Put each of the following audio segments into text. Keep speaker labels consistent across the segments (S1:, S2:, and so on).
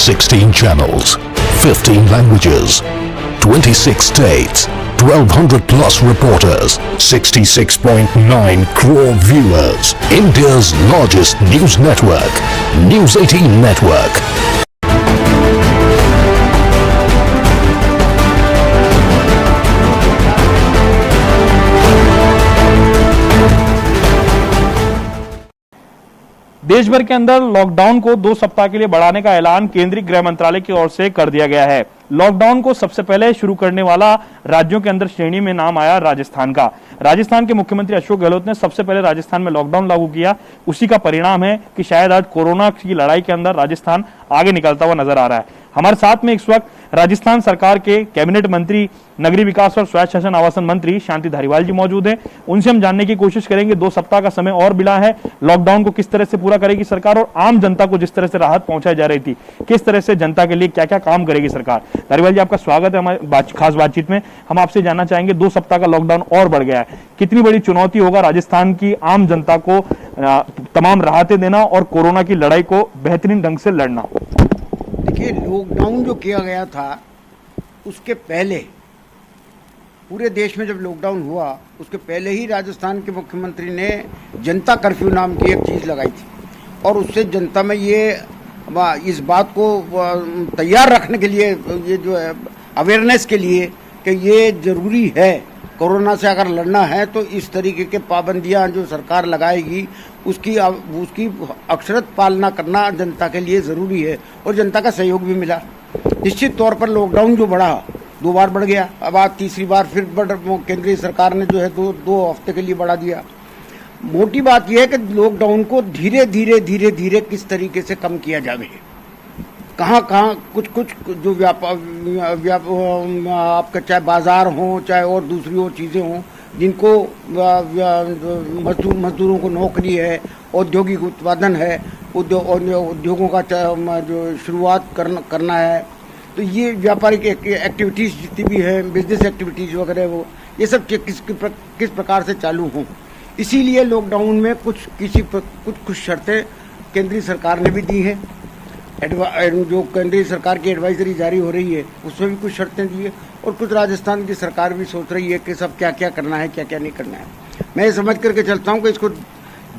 S1: 16 channels, 15 languages, 26 states, 1200 plus reporters, 66.9 crore viewers. India's largest news network, News 18 Network.
S2: देश भर के अंदर lockdown को 2 सप्ताह के लिए बढ़ाने का ऐलान केंद्रीय गृह मंत्रालय की ओर से कर दिया गया है। लॉकडाउन को सबसे पहले शुरू करने वाला राज्यों के अंदर श्रेणी में नाम आया राजस्थान का। राजस्थान के मुख्यमंत्री अशोक गहलोत ने सबसे पहले राजस्थान में लॉकडाउन लागू किया। उसी का परिणाम है कि शायद आज कोरोना की लड़ाई के अंदर राजस्थान आगे निकलता हुआ नजर आ रहा है। हमारे साथ में इस वक्त राजस्थान सरकार के कैबिनेट मंत्री, नगरीय विकास और स्वायत्त शासन आवासन मंत्री शांति धारीवाल जी मौजूद हैं। उनसे हम जानने की कोशिश करेंगे 2 सप्ताह का समय और मिला है, लॉकडाउन को किस तरह से पूरा करेगी सरकार और आम जनता को जिस तरह से राहत पहुंचाई जा रही थी, किस तरह से जनता के लिए क्या क्या काम करेगी सरकार। धारीवाल जी, आपका स्वागत है हमारे खास बातचीत में। हम आपसे जानना चाहेंगे 2 सप्ताह का लॉकडाउन और बढ़ गया है, कितनी बड़ी चुनौती होगा राजस्थान की आम जनता को तमाम राहतें देना और कोरोना की लड़ाई को बेहतरीन ढंग से लड़ना।
S3: देखिए, लॉकडाउन जो किया गया था उसके पहले पूरे देश में जब लॉकडाउन हुआ उसके पहले ही राजस्थान के मुख्यमंत्री ने जनता कर्फ्यू नाम की एक चीज़ लगाई थी और उससे जनता में ये इस बात को तैयार रखने के लिए, ये जो है अवेयरनेस के लिए कि ये ज़रूरी है, कोरोना से अगर लड़ना है तो इस तरीके के पाबंदियां जो सरकार लगाएगी उसकी अक्षरत पालना करना जनता के लिए ज़रूरी है और जनता का सहयोग भी मिला। निश्चित तौर पर लॉकडाउन जो बढ़ा 2 बार बढ़ गया, अब आज तीसरी बार फिर केंद्रीय सरकार ने जो है 2 हफ्ते के लिए बढ़ा दिया। मोटी बात यह है कि लॉकडाउन को धीरे धीरे किस तरीके से कम किया जाए। कहाँ कुछ जो आपका चाहे बाजार हो चाहे और दूसरी और चीज़ें हों जिनको मजदूरों को नौकरी है, औद्योगिक उत्पादन है, उद्योगों का जो शुरुआत करना है, तो ये व्यापारिक एक्टिविटीज़ जितनी भी है, बिजनेस एक्टिविटीज़ वगैरह, वो ये सब किस प्रकार से चालू हों। इसीलिए लॉकडाउन में कुछ शर्तें केंद्रीय सरकार ने भी दी हैं। जो केंद्रीय सरकार की एडवाइजरी जारी हो रही है उसमें भी कुछ शर्तें दी है और कुछ राजस्थान की सरकार भी सोच रही है कि सब क्या क्या करना है, क्या क्या नहीं करना है। मैं ये समझ करके चलता हूँ कि इसको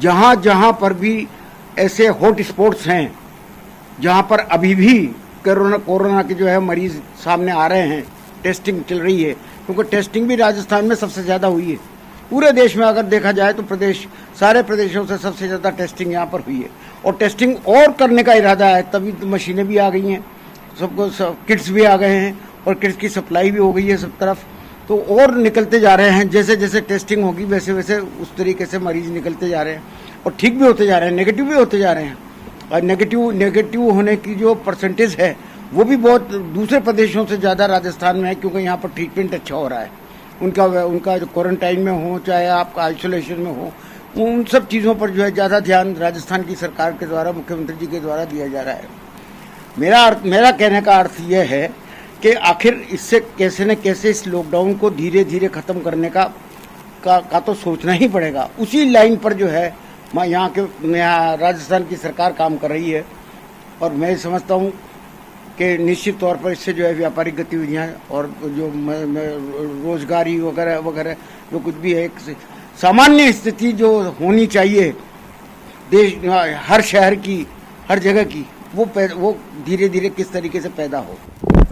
S3: जहाँ पर भी ऐसे हॉट स्पॉट्स हैं जहाँ पर अभी भी कोरोना के जो है मरीज सामने आ रहे हैं, टेस्टिंग चल रही है, क्योंकि टेस्टिंग भी राजस्थान में सबसे ज़्यादा हुई है। पूरे देश में अगर देखा जाए तो सारे प्रदेशों से सबसे ज़्यादा टेस्टिंग यहाँ पर हुई है और टेस्टिंग और करने का इरादा है, तभी तो मशीनें भी आ गई हैं, किट्स भी आ गए हैं और किट्स की सप्लाई भी हो गई है सब तरफ, तो और निकलते जा रहे हैं। जैसे जैसे टेस्टिंग होगी वैसे वैसे उस तरीके से मरीज निकलते जा रहे हैं और ठीक भी होते जा रहे हैं, नेगेटिव भी होते जा रहे हैं। और नेगेटिव होने की जो परसेंटेज है वो भी बहुत दूसरे प्रदेशों से ज़्यादा राजस्थान में है, क्योंकि यहाँ पर ट्रीटमेंट अच्छा हो रहा है। उनका जो क्वारंटाइन में हो चाहे आपका आइसोलेशन में हो, उन सब चीज़ों पर जो है ज़्यादा ध्यान राजस्थान की सरकार के द्वारा, मुख्यमंत्री जी के द्वारा दिया जा रहा है। मेरा कहने का अर्थ यह है कि आखिर इससे कैसे न कैसे इस लॉकडाउन को धीरे धीरे ख़त्म करने का तो सोचना ही पड़ेगा। उसी लाइन पर जो है यहाँ राजस्थान की सरकार काम कर रही है और मैं समझता हूँ कि निश्चित तौर पर इससे जो है व्यापारिक गतिविधियाँ और जो रोजगारी वगैरह जो कुछ भी है, सामान्य स्थिति जो होनी चाहिए देश, हर शहर की, हर जगह की, वो धीरे धीरे किस तरीके से पैदा हो।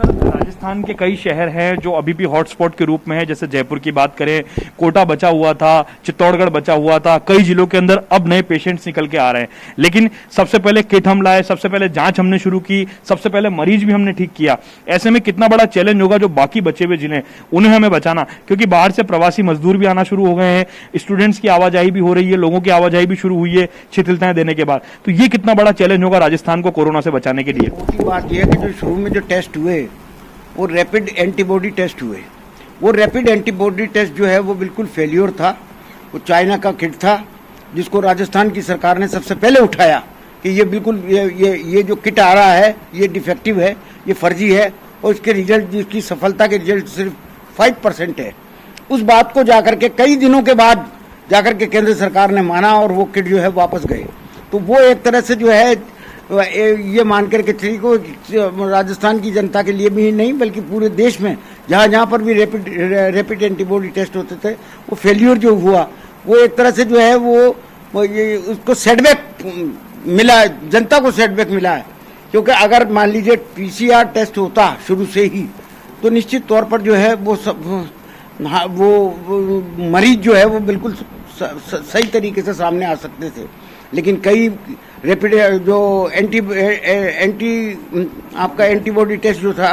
S2: राजस्थान के कई शहर हैं जो अभी भी हॉटस्पॉट के रूप में है, जैसे जयपुर की बात करें, कोटा बचा हुआ था, चित्तौड़गढ़ बचा हुआ था, कई जिलों के अंदर अब नए पेशेंट्स निकल के आ रहे हैं। लेकिन सबसे पहले किट हम लाए, सबसे पहले जांच हमने शुरू की, सबसे पहले मरीज भी हमने ठीक किया। ऐसे में कितना बड़ा चैलेंज होगा जो बाकी बचे हुए जिले उन्हें हमें बचाना, क्योंकि बाहर से प्रवासी मजदूर भी आना शुरू हो गए हैं, स्टूडेंट्स की आवाजाही भी हो रही है, लोगों की आवाजाही भी शुरू हुई है शिथिलताएं देने के बाद। तो ये कितना बड़ा चैलेंज होगा राजस्थान को कोरोना से बचाने के लिए।
S3: बात यह है कि जो शुरू में जो टेस्ट हुए वो रैपिड एंटीबॉडी टेस्ट हुए। वो रैपिड एंटीबॉडी टेस्ट जो है वो बिल्कुल फेल्योर था। वो चाइना का किट था जिसको राजस्थान की सरकार ने सबसे पहले उठाया कि ये बिल्कुल ये जो किट आ रहा है ये डिफेक्टिव है, ये फर्जी है और इसके रिजल्ट, जिसकी सफलता के रिजल्ट सिर्फ 5% है। उस बात को जाकर के कई दिनों के बाद जाकर के केंद्र सरकार ने माना और वो किट जो है वापस गए। तो वो एक तरह से जो है ये मान करके चलिए को राजस्थान की जनता के लिए भी नहीं बल्कि पूरे देश में जहाँ जहाँ पर भी रैपिड एंटीबॉडी टेस्ट होते थे वो फेल्यूर जो हुआ वो एक तरह से जो है वो ये उसको सेटबैक मिला, जनता को सेटबैक मिला है। क्योंकि अगर मान लीजिए पीसीआर टेस्ट होता शुरू से ही तो निश्चित तौर पर जो है वो मरीज जो है वो बिल्कुल सही तरीके से सामने आ सकते थे। लेकिन कई रैपिड जो आपका एंटीबॉडी टेस्ट जो था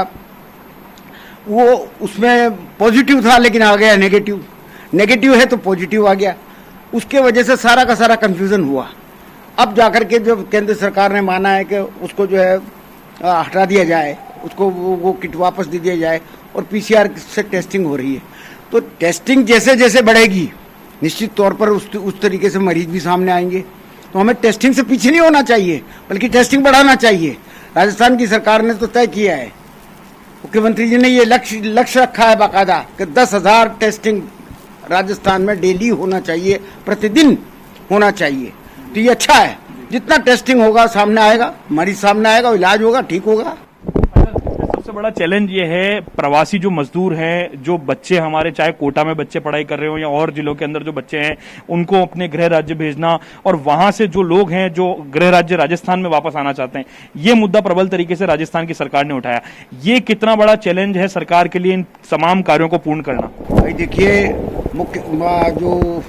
S3: वो उसमें पॉजिटिव था लेकिन आ गया नेगेटिव है तो पॉजिटिव आ गया। उसके वजह से सारा का सारा कंफ्यूजन हुआ। अब जाकर के जो केंद्र सरकार ने माना है कि उसको जो है हटा दिया जाए, उसको वो किट वापस दे दिया जाए और पीसीआर से टेस्टिंग हो रही है। तो टेस्टिंग जैसे जैसे बढ़ेगी निश्चित तौर पर उस तरीके से मरीज भी सामने आएंगे। तो हमें टेस्टिंग से पीछे नहीं होना चाहिए बल्कि टेस्टिंग बढ़ाना चाहिए। राजस्थान की सरकार ने तो तय किया है, मुख्यमंत्री जी ने ये लक्ष्य रखा है बाकायदा कि 10,000 टेस्टिंग राजस्थान में डेली होना चाहिए, प्रतिदिन होना चाहिए। तो ये अच्छा है, जितना टेस्टिंग होगा सामने आएगा, मरीज सामने आएगा, इलाज होगा, ठीक होगा।
S2: सबसे बड़ा चैलेंज ये है प्रवासी जो मजदूर हैं, जो बच्चे हमारे चाहे कोटा में बच्चे पढ़ाई कर रहे हो या और जिलों के अंदर जो बच्चे हैं उनको अपने गृह राज्य भेजना और वहां से जो लोग हैं जो गृह राज्य राजस्थान में वापस आना चाहते हैं, ये मुद्दा प्रबल तरीके से राजस्थान की सरकार ने उठाया। ये कितना बड़ा चैलेंज है सरकार के लिए इन तमाम कार्यों को पूर्ण करना?
S3: भाई देखिए, जो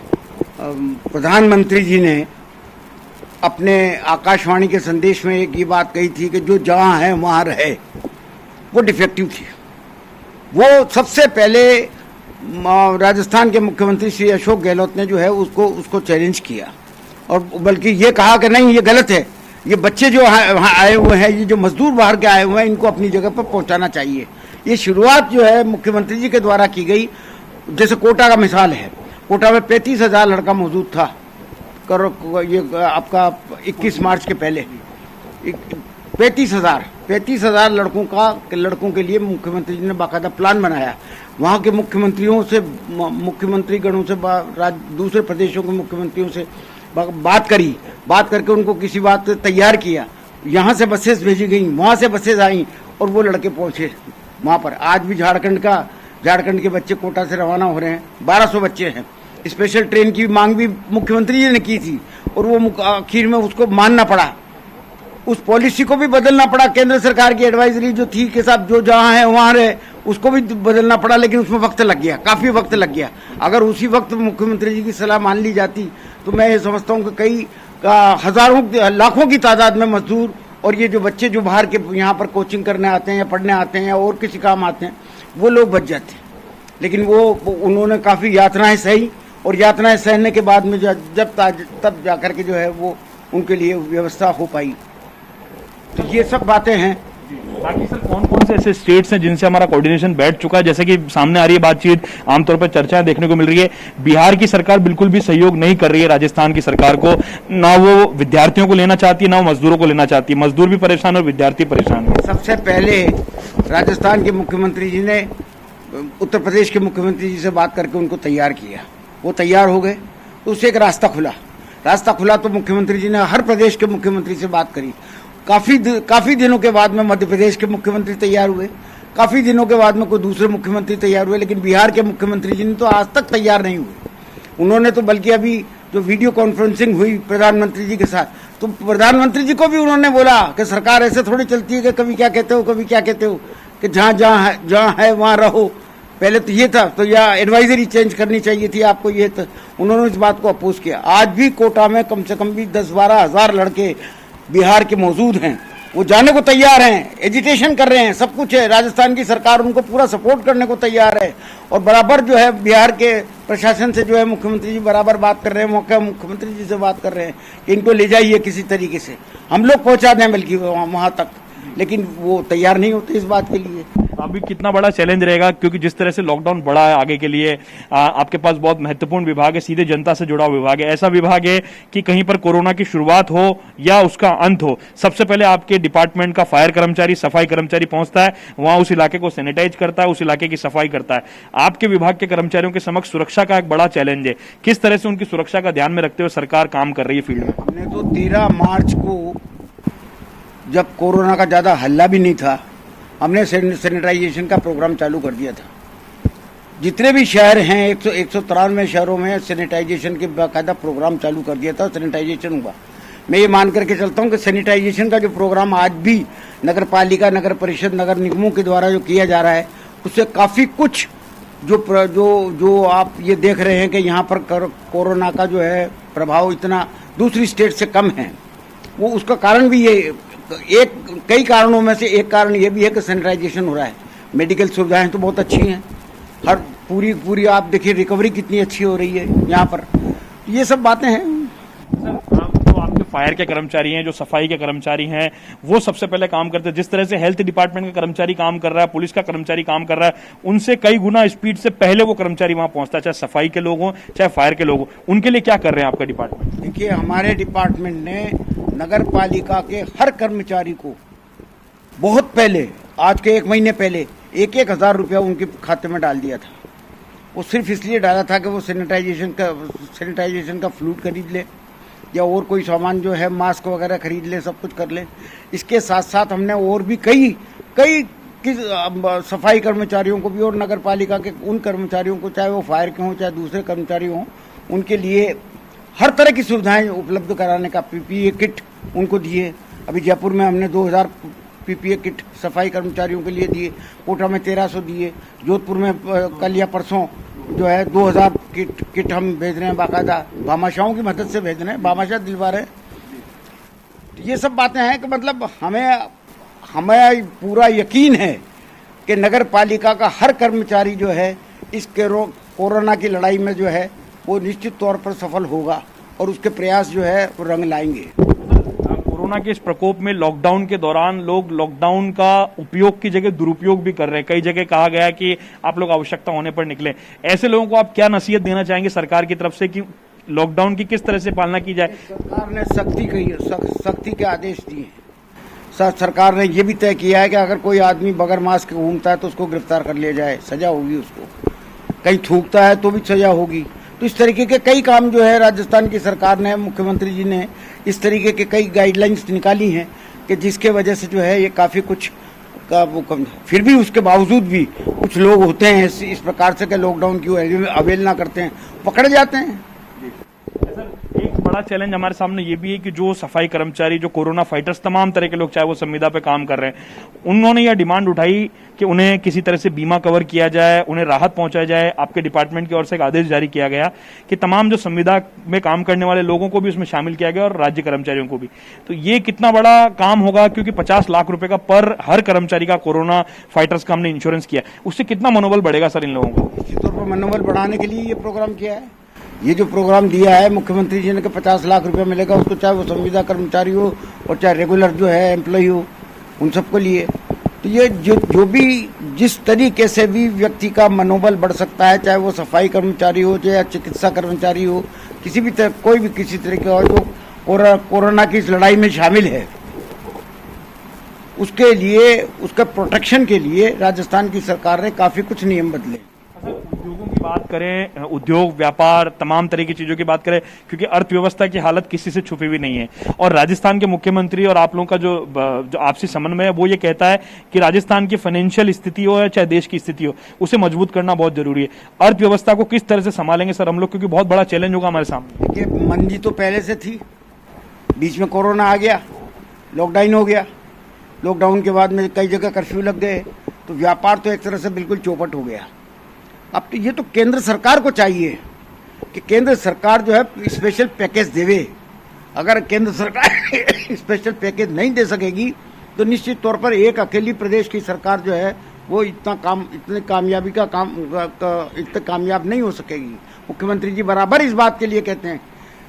S3: प्रधानमंत्री जी ने अपने आकाशवाणी के संदेश में एक ये बात कही थी कि जो जहां है वहां रहे, वो डिफेक्टिव थी। वो सबसे पहले राजस्थान के मुख्यमंत्री श्री अशोक गहलोत ने जो है उसको चैलेंज किया और बल्कि ये कहा कि नहीं, ये गलत है, ये बच्चे जो वहाँ आए हुए हैं, ये जो मजदूर बाहर के आए हुए हैं, इनको अपनी जगह पर पहुंचाना चाहिए। ये शुरुआत जो है मुख्यमंत्री जी के द्वारा की गई। जैसे कोटा का मिसाल है, कोटा में 35,000 लड़का मौजूद था ये आपका 21 मार्च के पहले 35,000 लड़कों के लिए मुख्यमंत्री जी ने बाकायदा प्लान बनाया। वहाँ के मुख्यमंत्री गणों से दूसरे प्रदेशों के मुख्यमंत्रियों से बात करके उनको किसी बात तैयार किया। यहाँ से बसेस भेजी गई, वहाँ से बसेस आई और वो लड़के पहुँचे वहाँ पर। आज भी झारखंड के बच्चे कोटा से रवाना हो रहे हैं, 1200 बच्चे हैं। स्पेशल ट्रेन की मांग भी मुख्यमंत्री जी ने की थी और वो आखिर में उसको मानना पड़ा, उस पॉलिसी को भी बदलना पड़ा। केंद्र सरकार की एडवाइजरी जो थी कि साहब जो जहां है वहां रहे, उसको भी बदलना पड़ा, लेकिन उसमें वक्त लग गया, काफी वक्त लग गया। अगर उसी वक्त मुख्यमंत्री जी की सलाह मान ली जाती तो मैं ये समझता हूं कि कई हजारों लाखों की तादाद में मजदूर और ये जो बच्चे जो बाहर के यहाँ पर कोचिंग करने आते हैं या पढ़ने आते हैं या और किसी काम आते हैं, वो लोग बच जाते। लेकिन वो उन्होंने काफी यातनाएं सही और यातनाएं सहने के बाद में तब जाकर के जो है वो उनके लिए व्यवस्था हो पाई। तो ये सब बातें हैं।
S2: बाकी सर कौन कौन से ऐसे स्टेट्स हैं जिनसे हमारा कोऑर्डिनेशन बैठ चुका है? जैसे कि सामने आ रही है बातचीत, आमतौर पर चर्चाएं देखने को मिल रही है, बिहार की सरकार बिल्कुल भी सहयोग नहीं कर रही है राजस्थान की सरकार को, ना वो विद्यार्थियों को लेना चाहती है ना वो मजदूरों को लेना चाहती है। मजदूर भी परेशान और विद्यार्थी परेशान है।
S3: सबसे पहले राजस्थान के मुख्यमंत्री जी ने उत्तर प्रदेश के मुख्यमंत्री जी से बात करके उनको तैयार किया। वो तैयार हो गए तो उससे एक रास्ता खुला तो मुख्यमंत्री जी ने हर प्रदेश के मुख्यमंत्री से बात करी। काफी दिनों के बाद में मध्य प्रदेश के मुख्यमंत्री तैयार हुए, काफी दिनों के बाद में कोई दूसरे मुख्यमंत्री तैयार हुए, लेकिन बिहार के मुख्यमंत्री जी ने तो आज तक तैयार नहीं हुए। उन्होंने तो बल्कि अभी जो वीडियो कॉन्फ्रेंसिंग हुई प्रधानमंत्री जी के साथ, तो प्रधानमंत्री जी को भी उन्होंने बोला कि सरकार ऐसे थोड़ी चलती है कि कभी क्या कहते हो कि जहाँ है वहाँ रहो। पहले तो ये था, तो यह एडवाइजरी चेंज करनी चाहिए थी आपको। ये तो उन्होंने इस बात को अपोज किया। आज भी कोटा में कम से कम भी 10-12 हजार लड़के बिहार के मौजूद हैं, वो जाने को तैयार हैं, एजिटेशन कर रहे हैं, सब कुछ है। राजस्थान की सरकार उनको पूरा सपोर्ट करने को तैयार है और बराबर जो है बिहार के प्रशासन से जो है मुख्यमंत्री जी बराबर बात कर रहे हैं, मुख्यमंत्री जी से बात कर रहे हैं कि इनको ले जाइए किसी तरीके से, हम लोग पहुंचा दें बल्कि वहां तक, लेकिन वो तैयार नहीं होते इस बात के लिए।
S2: अभी कितना बड़ा चैलेंज रहेगा, क्योंकि जिस तरह से लॉकडाउन बढ़ा है आगे के लिए, आपके पास बहुत महत्वपूर्ण विभाग है, सीधे जनता से जुड़ा विभाग है, ऐसा विभाग है कि कहीं पर कोरोना की शुरुआत हो या उसका अंत हो, सबसे पहले आपके डिपार्टमेंट का फायर कर्मचारी, सफाई कर्मचारी पहुंचता है, वहां उस इलाके को सैनिटाइज करता है, उस इलाके की सफाई करता है। आपके विभाग के कर्मचारियों के समक्ष सुरक्षा का एक बड़ा चैलेंज है, किस तरह से उनकी सुरक्षा का ध्यान में रखते हुए सरकार काम कर रही है फील्ड में?
S3: हमने तो 13 मार्च को जब कोरोना का ज़्यादा हल्ला भी नहीं था, हमने सैनिटाइजेशन का प्रोग्राम चालू कर दिया था। जितने भी शहर हैं 193 शहरों में सैनिटाइजेशन के बाकायदा प्रोग्राम चालू कर दिया था, सैनिटाइजेशन हुआ। मैं ये मान करके चलता हूँ कि सैनिटाइजेशन का जो प्रोग्राम आज भी नगर पालिका, नगर परिषद, नगर निगमों के द्वारा जो किया जा रहा है, उससे काफ़ी कुछ जो आप ये देख रहे हैं कि यहाँ पर कोरोना का जो है प्रभाव इतना दूसरी स्टेट से कम है, वो उसका कारण भी ये कई कारणों में से एक कारण ये भी है कि सैनिटाइजेशन हो रहा है। मेडिकल सुविधाएं तो बहुत अच्छी हैं, हर पूरी आप देखिए रिकवरी कितनी अच्छी हो रही है यहाँ पर। ये सब बातें हैं।
S2: जो आपके फायर के कर्मचारी हैं, जो सफाई के कर्मचारी हैं, वो सबसे पहले काम करते हैं। जिस तरह से हेल्थ डिपार्टमेंट का कर्मचारी काम कर रहा है, पुलिस का कर्मचारी काम कर रहा है, उनसे कई गुना स्पीड से पहले वो कर्मचारी वहां पहुंचता है, चाहे सफाई के लोग हों चाहे फायर के लोग हों। उनके लिए क्या कर रहे हैं आपका डिपार्टमेंट?
S3: देखिए, हमारे डिपार्टमेंट ने नगर पालिका के हर कर्मचारी को बहुत पहले, आज के 1 महीने पहले 1,000 रुपया उनके खाते में डाल दिया था। वो सिर्फ इसलिए डाला था कि वो सैनिटाइजेशन का फ्लूइड खरीद ले या और कोई सामान जो है मास्क वगैरह खरीद ले, सब कुछ कर ले। इसके साथ साथ हमने और भी कई सफाई कर्मचारियों को भी और नगर पालिका के उन कर्मचारियों को, चाहे वो फायर के हों चाहे दूसरे कर्मचारी हों, उनके लिए हर तरह की सुविधाएं उपलब्ध कराने का पीपीए किट उनको दिए। अभी जयपुर में हमने 2000 पीपीए किट सफाई कर्मचारियों के लिए दिए, कोटा में 1300 दिए, जोधपुर में कल या परसों जो है 2000 किट हम भेज रहे हैं, बाकायदा भामाशाहों की मदद से भेज रहे हैं, भामाशाह दिलवा रहे हैं। ये सब बातें हैं कि मतलब हमें पूरा यकीन है कि नगर पालिका का हर कर्मचारी जो है इस कोरोना की लड़ाई में जो है वो निश्चित तौर पर सफल होगा और उसके प्रयास जो है वो रंग लाएंगे।
S2: कोरोना के इस प्रकोप में लॉकडाउन के दौरान लोग लॉकडाउन का उपयोग की जगह दुरुपयोग भी कर रहे हैं। कई जगह कहा गया है कि आप लोग आवश्यकता होने पर निकले। ऐसे लोगों को आप क्या नसीहत देना चाहेंगे सरकार की तरफ से कि लॉकडाउन की किस तरह से पालना की जाए?
S3: सरकार ने सख्ती के आदेश दिए हैं। सरकार ने यह भी तय किया है कि अगर कोई आदमी बगैर मास्क घूमता है तो उसको गिरफ्तार कर लिया जाए, सजा होगी उसको। कहीं थूकता है तो भी सजा होगी। तो इस तरीके के कई काम जो है राजस्थान की सरकार ने, मुख्यमंत्री जी ने इस तरीके के कई गाइडलाइंस निकाली हैं कि जिसके वजह से जो है ये काफ़ी कुछ का वो कम। फिर भी उसके बावजूद भी कुछ लोग होते हैं इस प्रकार से कि लॉकडाउन की अवहेलना करते हैं, पकड़े जाते हैं।
S2: एक बड़ा चैलेंज हमारे सामने ये भी है कि जो सफाई कर्मचारी, जो कोरोना फाइटर्स, तमाम तरह के लोग चाहे वो संविदा पे काम कर रहे हैं, उन्होंने यह डिमांड उठाई कि उन्हें किसी तरह से बीमा कवर किया जाए, उन्हें राहत पहुंचाई जाए। आपके डिपार्टमेंट की ओर से एक आदेश जारी किया गया कि तमाम जो संविदा में काम करने वाले लोगों को भी उसमें शामिल किया गया और राज्य कर्मचारियों को भी। तो ये कितना बड़ा काम होगा, क्योंकि 50 लाख रुपए का पर हर कर्मचारी का कोरोना फाइटर्स का हमने इंश्योरेंस किया, उससे कितना मनोबल बढ़ेगा सर इन लोगों को?
S3: निश्चित तौर पर मनोबल बढ़ाने के लिए ये प्रोग्राम किया है। ये जो प्रोग्राम दिया है मुख्यमंत्री जी ने कि 50 लाख रुपया मिलेगा उसको, चाहे वो संविदा कर्मचारी हो और चाहे रेगुलर जो है एम्प्लॉय हो, उन सबको लिए। तो ये जो भी जिस तरीके से भी व्यक्ति का मनोबल बढ़ सकता है, चाहे वो सफाई कर्मचारी हो चाहे चिकित्सा कर्मचारी हो, किसी भी तरह कोई भी किसी तरीके और जो कोरोना की इस लड़ाई में शामिल है, उसके लिए, उसके प्रोटेक्शन के लिए राजस्थान की सरकार ने काफी कुछ नियम बदले।
S2: उद्योगों की बात करें, उद्योग व्यापार तमाम तरह की चीजों की बात करें, क्योंकि अर्थव्यवस्था की हालत किसी से छुपी हुई नहीं है। और राजस्थान के मुख्यमंत्री और आप लोगों का जो आपसी समन्वय है वो ये कहता है कि राजस्थान की फाइनेंशियल स्थिति हो या चाहे देश की स्थिति हो, उसे मजबूत करना बहुत जरूरी है। अर्थव्यवस्था को किस तरह से संभालेंगे सर हम लोग, क्योंकि बहुत बड़ा चैलेंज होगा हमारे सामने?
S3: देखिए, मंदी तो पहले से थी, बीच में कोरोना आ गया, लॉकडाउन हो गया, लॉकडाउन के बाद में कई जगह कर्फ्यू लग गए, तो व्यापार तो एक तरह से बिल्कुल चौपट हो गया। अब तो ये तो केंद्र सरकार को चाहिए कि केंद्र सरकार जो है स्पेशल पैकेज देवे। अगर केंद्र सरकार स्पेशल पैकेज नहीं दे सकेगी तो निश्चित तौर पर एक अकेली प्रदेश की सरकार जो है वो इतने कामयाब नहीं हो सकेगी। मुख्यमंत्री जी बराबर इस बात के लिए कहते हैं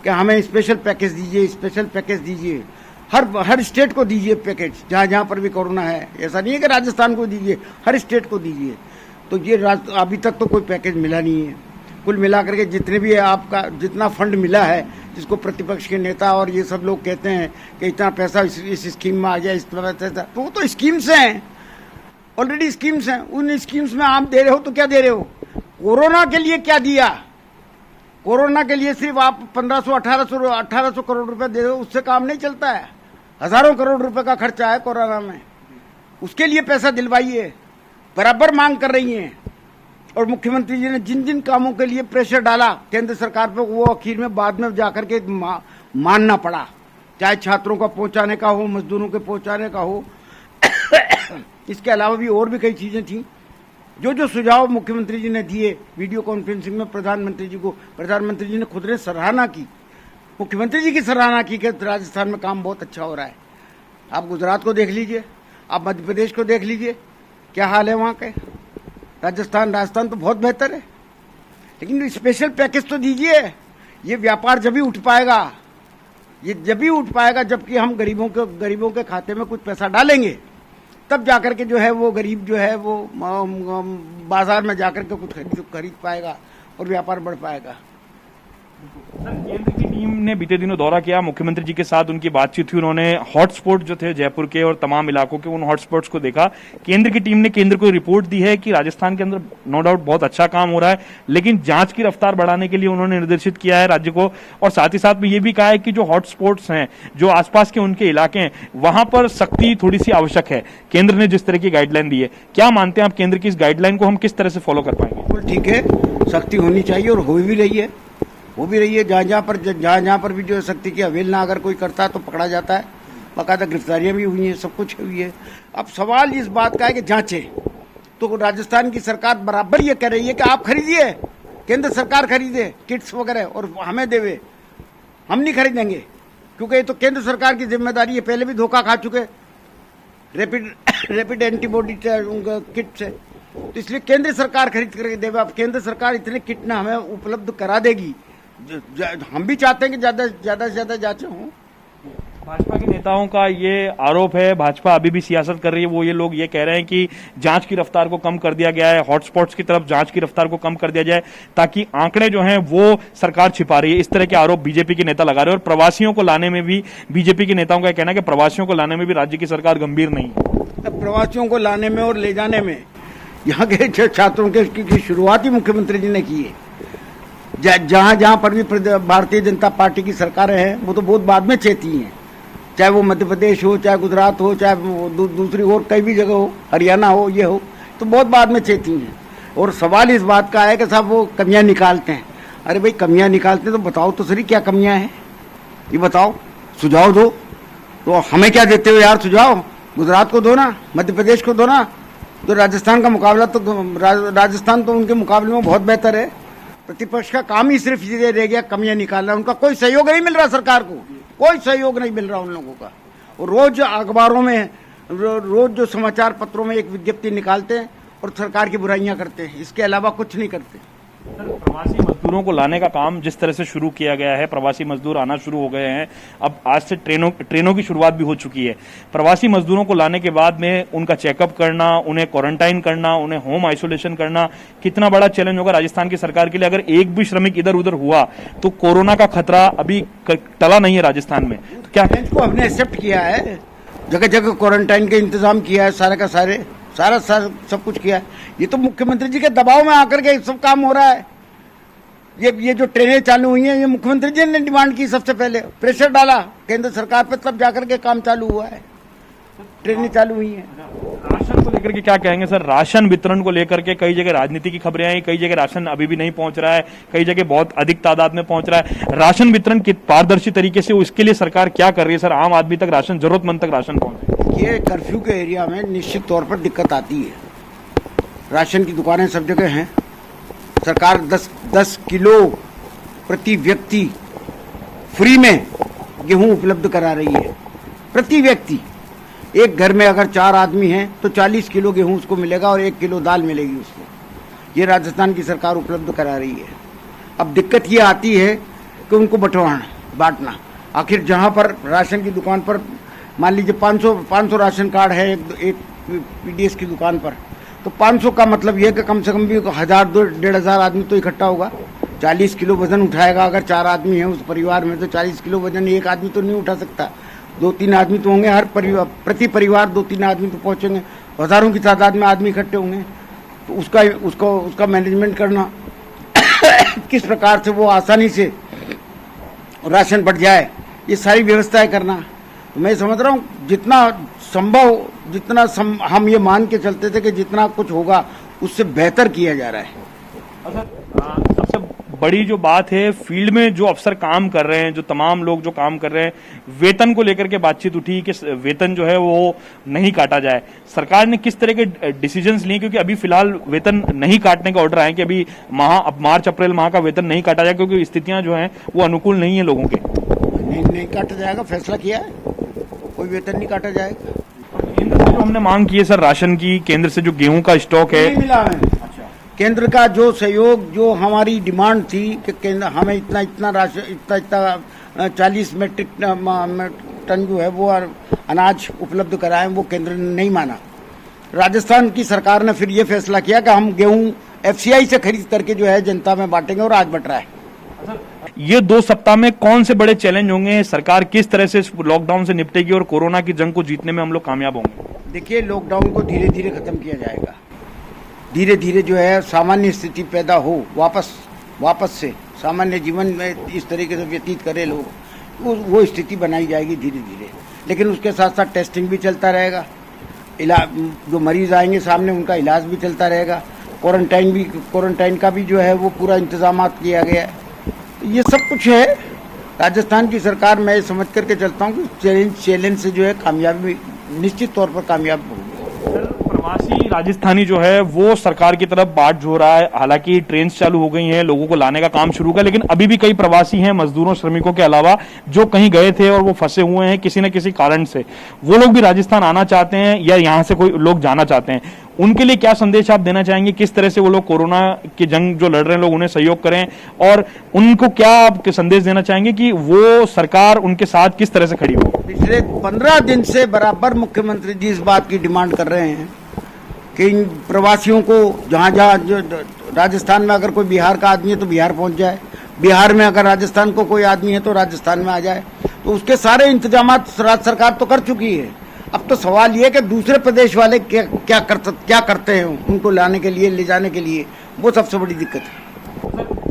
S3: कि हमें स्पेशल पैकेज दीजिए, स्पेशल पैकेज दीजिए, हर स्टेट को दीजिए पैकेज, जहाँ जहाँ पर भी कोरोना है। ऐसा नहीं है कि राजस्थान को दीजिए, हर स्टेट को दीजिए। तो ये अभी तक तो कोई पैकेज मिला नहीं है। कुल मिला करके जितने भी आपका जितना फंड मिला है, जिसको प्रतिपक्ष के नेता और ये सब लोग कहते हैं कि इतना पैसा इस स्कीम में आ गया, इस पैसा, तो वो तो स्कीम्स हैं, ऑलरेडी स्कीम्स हैं। उन स्कीम्स में आप दे रहे हो तो क्या दे रहे हो? कोरोना के लिए क्या दिया? कोरोना के लिए सिर्फ आप 1500 1800 करोड़ रुपए दे रहे हो, उससे काम नहीं चलता है। हजारों करोड़ रुपए का खर्चा है कोरोना में, उसके लिए पैसा दिलवाइए, बराबर मांग कर रही हैं। और मुख्यमंत्री जी ने जिन जिन कामों के लिए प्रेशर डाला केंद्र सरकार पे, वो आखिर में बाद में जाकर के मानना पड़ा, चाहे छात्रों का पहुंचाने का हो, मजदूरों के पहुंचाने का हो। इसके अलावा भी और भी कई चीजें थी। जो जो सुझाव मुख्यमंत्री जी ने दिए वीडियो कॉन्फ्रेंसिंग में प्रधानमंत्री जी को, प्रधानमंत्री जी ने खुद ने सराहना की, मुख्यमंत्री जी की सराहना की कि राजस्थान में काम बहुत अच्छा हो रहा है। आप गुजरात को देख लीजिए, आप मध्य प्रदेश को देख लीजिए, क्या हाल है वहां के। राजस्थान तो बहुत बेहतर है, लेकिन स्पेशल पैकेज तो दीजिए। ये व्यापार जब ही उठ पाएगा, ये जब ही उठ पाएगा जबकि हम गरीबों के खाते में कुछ पैसा डालेंगे, तब जाकर के जो है वो गरीब जो है वो बाजार में जाकर के कुछ खरीद पाएगा और व्यापार बढ़ पाएगा।
S2: सर, केंद्र की टीम ने बीते दिनों दौरा किया, मुख्यमंत्री जी के साथ उनकी बातचीत हुई, उन्होंने हॉटस्पॉट जो थे जयपुर के और तमाम इलाकों के, उन हॉटस्पॉट्स को देखा। केंद्र की टीम ने केंद्र को रिपोर्ट दी है कि राजस्थान के अंदर नो डाउट बहुत अच्छा काम हो रहा है, लेकिन जांच की रफ्तार बढ़ाने के लिए उन्होंने निर्देशित किया है राज्य को, और साथ ही साथ में ये भी कहा है कि जो हॉटस्पॉट्स हैं, जो आसपास के उनके इलाके हैं, वहां पर सख्ती थोड़ी सी आवश्यक है। केंद्र ने जिस तरह की गाइडलाइन दी है, क्या मानते हैं आप केंद्र की इस गाइडलाइन को हम किस तरह से फॉलो कर पाएंगे?
S3: ठीक है, सख्ती होनी चाहिए और हो भी रही है, वो भी रही है। जहां पर भी जो शक्ति की अवहेलना अगर कोई करता है तो पकड़ा जाता है, बाकायदा गिरफ्तारियां भी हुई हैं, सब कुछ हुई है। अब सवाल इस बात का है कि जांचे, तो राजस्थान की सरकार बराबर ये कह रही है कि आप खरीदिए, केंद्र सरकार खरीदे किट्स वगैरह और हमें देवे, हम नहीं खरीदेंगे, क्योंकि ये तो केंद्र सरकार की जिम्मेदारी है। पहले भी धोखा खा चुके रैपिड एंटीबॉडी किट से, तो इसलिए केंद्र सरकार खरीद करके देवे। अब केंद्र सरकार इतने किट ना हमें उपलब्ध करा देगी, हम भी चाहते हैं कि ज्यादा से ज्यादा जांचें हों।
S2: भाजपा के नेताओं का ये आरोप है, भाजपा अभी भी सियासत कर रही है, वो ये लोग ये कह रहे हैं कि जांच की रफ्तार को कम कर दिया गया है, हॉटस्पॉट्स की तरफ जांच की रफ्तार को कम कर दिया जाए ताकि आंकड़े जो हैं वो सरकार छिपा रही है। इस तरह के आरोप बीजेपी के नेता लगा रहे हैं, और प्रवासियों को लाने में भी बीजेपी के नेताओं का कहना है कि प्रवासियों को लाने में भी राज्य की सरकार गंभीर नहीं है।
S3: प्रवासियों को लाने में और ले जाने में यहाँ के छात्रों की शुरुआत ही मुख्यमंत्री जी ने की है। जहां पर भी भारतीय जनता पार्टी की सरकारें हैं, वो तो बहुत बाद में चेती हैं, चाहे वो मध्य प्रदेश हो, चाहे गुजरात हो, चाहे दूसरी और कई भी जगह हो, हरियाणा हो, ये हो, तो बहुत बाद में चेती हैं। और सवाल इस बात का है कि साहब वो कमियां निकालते हैं। अरे भाई, कमियां निकालते हैं तो बताओ तो सही क्या कमियां हैं, ये बताओ, सुझाव दो। तो हमें क्या देते हो यार सुझाव? गुजरात को दो ना, मध्य प्रदेश को दो ना। तो राजस्थान का मुकाबला तो राजस्थान तो उनके मुकाबले में बहुत बेहतर है। प्रतिपक्ष का काम ही सिर्फ ये रह गया कमियां निकालना, उनका कोई सहयोग नहीं मिल रहा, सरकार को कोई सहयोग नहीं मिल रहा उन लोगों का। और रोज अखबारों में, रोज जो समाचार पत्रों में एक विज्ञप्ति निकालते हैं और सरकार की बुराइयां करते हैं, इसके अलावा कुछ नहीं करते।
S2: प्रवासी मजदूरों को लाने का काम जिस तरह से शुरू किया गया है, प्रवासी मजदूर आना शुरू हो गए हैं, अब आज से ट्रेनों की शुरुआत भी हो चुकी है। प्रवासी मजदूरों को लाने के बाद में उनका चेकअप करना, उन्हें क्वारंटाइन करना, उन्हें होम आइसोलेशन करना कितना बड़ा चैलेंज होगा राजस्थान की सरकार के लिए। अगर एक भी श्रमिक इधर उधर हुआ तो कोरोना का खतरा अभी टला नहीं है राजस्थान में। तो क्या
S3: को हमने एक्सेप्ट किया है, जगह जगह क्वारंटाइन का इंतजाम किया है, सारा का सारा सब कुछ किया है। ये तो मुख्यमंत्री जी के दबाव में आकर के सब काम हो रहा है। ये जो ट्रेनें चालू हुई हैं, ये मुख्यमंत्री जी ने डिमांड की, सबसे पहले प्रेशर डाला केंद्र सरकार पे, तब जाकर के काम चालू हुआ है, ट्रेनें चालू हुई हैं।
S2: राशन को लेकर के क्या कहेंगे सर? राशन वितरण को लेकर के कई जगह राजनीति की खबरें आई, कई जगह राशन अभी भी नहीं पहुंच रहा है, कई जगह बहुत अधिक तादाद में पहुंच रहा है। राशन वितरण की पारदर्शी तरीके से इसके लिए सरकार क्या कर रही है सर, आम आदमी तक राशन, जरूरतमंद तक राशन पहुंचे?
S3: ये कर्फ्यू के एरिया में निश्चित तौर पर दिक्कत आती है। राशन की दुकानें सब जगह हैं, सरकार 10 किलो प्रति व्यक्ति फ्री में गेहूं उपलब्ध करा रही है। प्रति व्यक्ति, एक घर में अगर 4 आदमी हैं तो 40 किलो गेहूं उसको मिलेगा और 1 किलो दाल मिलेगी उसको। ये राजस्थान की सरकार उपलब्ध करा रही है। अब दिक्कत ये आती है कि उनको बांटना। आखिर जहां पर राशन की दुकान पर मान लीजिए 500 राशन कार्ड है एक पीडीएस की दुकान पर, तो 500 का मतलब यह कि कम से कम भी 1000-1500 आदमी तो इकट्ठा होगा, 40 किलो वजन उठाएगा। अगर 4 आदमी हैं उस परिवार में तो 40 किलो वजन एक आदमी तो नहीं उठा सकता, 2-3 आदमी तो होंगे हर परिवार, प्रति परिवार 2-3 आदमी तो पहुंचेंगे, हजारों की तादाद में आदमी इकट्ठे होंगे। तो उसका मैनेजमेंट करना किस प्रकार से वो आसानी से राशन बढ़ जाए, ये सारी व्यवस्थाएं करना। मैं समझ रहा हूँ जितना संभव, हम ये मान के चलते थे कि जितना कुछ होगा उससे बेहतर किया जा रहा है।
S2: सबसे बड़ी जो बात है, फील्ड में जो अफसर काम कर रहे हैं, जो तमाम लोग जो काम कर रहे हैं, वेतन को लेकर के बातचीत उठी कि वेतन जो है वो नहीं काटा जाए। सरकार ने किस तरह के डिसीजंस लिए, क्योंकि अभी फिलहाल वेतन नहीं काटने का ऑर्डर आए कि अभी मार्च अप्रैल माह का वेतन नहीं काटा जाए, क्योंकि स्थितियां जो हैं वो अनुकूल नहीं है लोगों के।
S3: नहीं काटा जाएगा, फैसला किया है, कोई वेतन नहीं काटा जाएगा।
S2: केंद्र से जो हमने मांग की है सर राशन की, केंद्र से जो गेहूं का स्टॉक है,
S3: नहीं मिला है। केंद्र का जो सहयोग, जो हमारी डिमांड थी कि केंद्र हमें इतना राशन, इतना 40 मेट्रिक टन जो है वो अनाज उपलब्ध कराएं, वो केंद्र ने नहीं माना। राजस्थान की सरकार ने फिर ये फैसला किया कि हम गेहूं FCI से खरीद करके जो है जनता में बांटेंगे, और आज बट रहा है।
S2: ये 2 सप्ताह में कौन से बड़े चैलेंज होंगे, सरकार किस तरह से लॉकडाउन से निपटेगी और कोरोना की जंग को जीतने में हम लोग कामयाब होंगे?
S3: देखिए, लॉकडाउन को धीरे धीरे खत्म किया जाएगा। धीरे धीरे जो है सामान्य स्थिति पैदा हो, वापस से सामान्य जीवन में इस तरीके से व्यतीत करे लोग, वो स्थिति बनाई जाएगी धीरे धीरे। लेकिन उसके साथ साथ टेस्टिंग भी चलता रहेगा, जो मरीज आएंगे सामने उनका इलाज भी चलता रहेगा, क्वारंटाइन का भी जो है वो पूरा इंतजाम किया गया है। ये सब कुछ है। राजस्थान की सरकार, मैं समझ करके चलता हूँ कि चैलेंज से जो है कामयाबी निश्चित तौर पर कामयाब होगी।
S2: प्रवासी राजस्थानी जो है वो सरकार की तरफ बाट जो रहा है। हालांकि ट्रेन चालू हो गई हैं, लोगों को लाने का काम शुरू हुआ, लेकिन अभी भी कई प्रवासी हैं, मजदूरों श्रमिकों के अलावा, जो कहीं गए थे और वो फंसे हुए हैं किसी न किसी कारण से। वो लोग भी राजस्थान आना चाहते हैं या यहाँ से कोई लोग जाना चाहते हैं, उनके लिए क्या संदेश आप देना चाहेंगे? किस तरह से वो लोग कोरोना की जंग जो लड़ रहे हैं लोग उन्हें सहयोग करें, और उनको क्या आप संदेश देना चाहेंगे कि वो सरकार उनके साथ किस तरह से खड़ी हो?
S3: पिछले 15 दिन से बराबर मुख्यमंत्री जी इस बात की डिमांड कर रहे हैं कि इन प्रवासियों को जहाँ राजस्थान में अगर कोई बिहार का आदमी है तो बिहार पहुंच जाए, बिहार में अगर राजस्थान को कोई आदमी है तो राजस्थान में आ जाए। तो उसके सारे इंतजाम राज्य सरकार तो कर चुकी है। अब तो सवाल ये है कि दूसरे प्रदेश वाले क्या करते हैं उनको लाने के लिए, ले जाने के लिए, वो सबसे बड़ी दिक्कत है।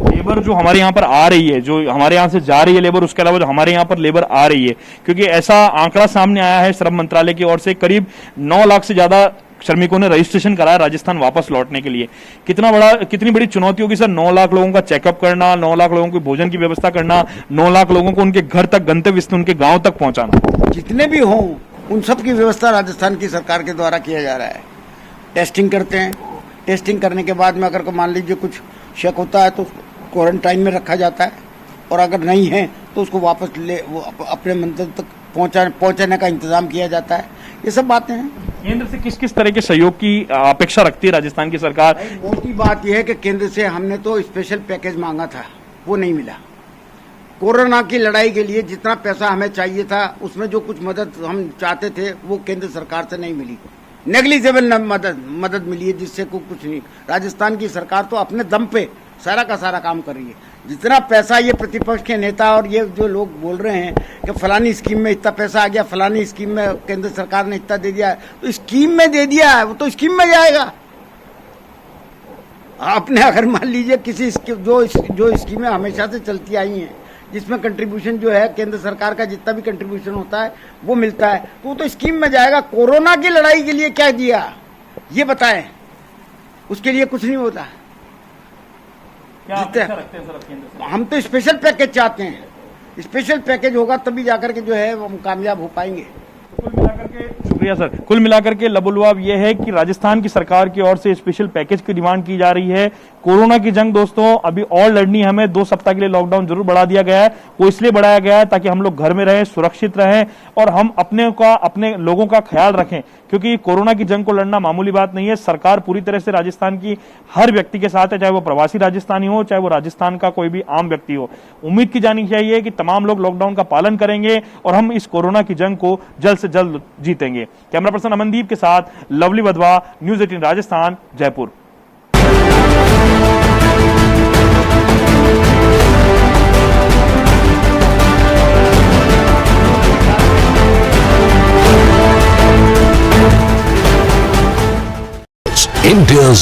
S2: लेबर जो हमारे यहाँ पर आ रही है, जो हमारे यहाँ से जा रही है लेबर, उसके अलावा जो हमारे यहाँ पर लेबर आ रही है, क्योंकि ऐसा आंकड़ा सामने आया है श्रम मंत्रालय की ओर से, करीब 9 लाख से ज्यादा श्रमिकों ने रजिस्ट्रेशन कराया राजस्थान वापस लौटने के लिए। कितनी बड़ी चुनौती होगी सर, 9 लाख लोगों का चेकअप करना, 9 लाख लोगों को भोजन की व्यवस्था करना, 9 लाख लोगों को उनके घर तक, गंतव्य स्थल उनके गांव तक पहुंचाना।
S3: जितने भी हों उन सब की व्यवस्था राजस्थान की सरकार के द्वारा किया जा रहा है। टेस्टिंग करते हैं, टेस्टिंग करने के बाद में अगर को मान लीजिए कुछ शक होता है तो क्वारंटाइन में रखा जाता है, और अगर नहीं है तो उसको वापस वो अपने मंजिल तक पहुंचाने का इंतजाम किया जाता है। ये सब बातें हैं।
S2: केंद्र से किस किस तरह के सहयोग की अपेक्षा रखती है राजस्थान की सरकार?
S3: मोटी बात यह है कि केंद्र से हमने तो स्पेशल पैकेज मांगा था, वो नहीं मिला। कोरोना की लड़ाई के लिए जितना पैसा हमें चाहिए था, उसमें जो कुछ मदद हम चाहते थे वो केंद्र सरकार से नहीं मिली। नेग्लिजिबल मदद मिली है, जिससे कुछ नहीं। राजस्थान की सरकार तो अपने दम पे सारा का सारा काम कर रही है। जितना पैसा ये प्रतिपक्ष के नेता और ये जो लोग बोल रहे हैं कि फलानी स्कीम में इतना पैसा आ गया, फलानी स्कीम में केंद्र सरकार ने इतना दे दिया है, तो स्कीम में दे दिया है, वो तो स्कीम में जाएगा। आपने अगर मान लीजिए किसी जो स्कीमें हमेशा से चलती आई हैं, जिसमें कंट्रीब्यूशन जो है केंद्र सरकार का जितना भी कंट्रीब्यूशन होता है वो मिलता है, तो वो तो स्कीम में जाएगा। कोरोना की लड़ाई के लिए क्या दिया ये बताएं, उसके लिए कुछ नहीं होता। हम तो स्पेशल पैकेज चाहते हैं, स्पेशल पैकेज होगा तभी जाकर के जो है हम कामयाब हो पाएंगे।
S2: शुक्रिया सर। कुल मिलाकर के लबुलवाब यह है कि राजस्थान की सरकार की ओर से स्पेशल पैकेज की डिमांड की जा रही है। कोरोना की जंग दोस्तों अभी और लड़नी है हमें। 2 सप्ताह के लिए लॉकडाउन जरूर बढ़ा दिया गया है, वो इसलिए बढ़ाया गया है ताकि हम लोग घर में रहें, सुरक्षित रहें और हम अपने लोगों का ख्याल रखें, क्योंकि कोरोना की जंग को लड़ना मामूली बात नहीं है। सरकार पूरी तरह से राजस्थान की हर व्यक्ति के साथ है, चाहे वो प्रवासी राजस्थानी हो, चाहे वो राजस्थान का कोई भी आम व्यक्ति हो। उम्मीद की जानी चाहिए कि तमाम लोग लॉकडाउन का पालन करेंगे और हम इस कोरोना की जंग को जल्द से जल्द जीतेंगे। कैमरा पर्सन अमनदीप के साथ lovely Wadhwa, news 18 Rajasthan, Jaipur.
S1: India's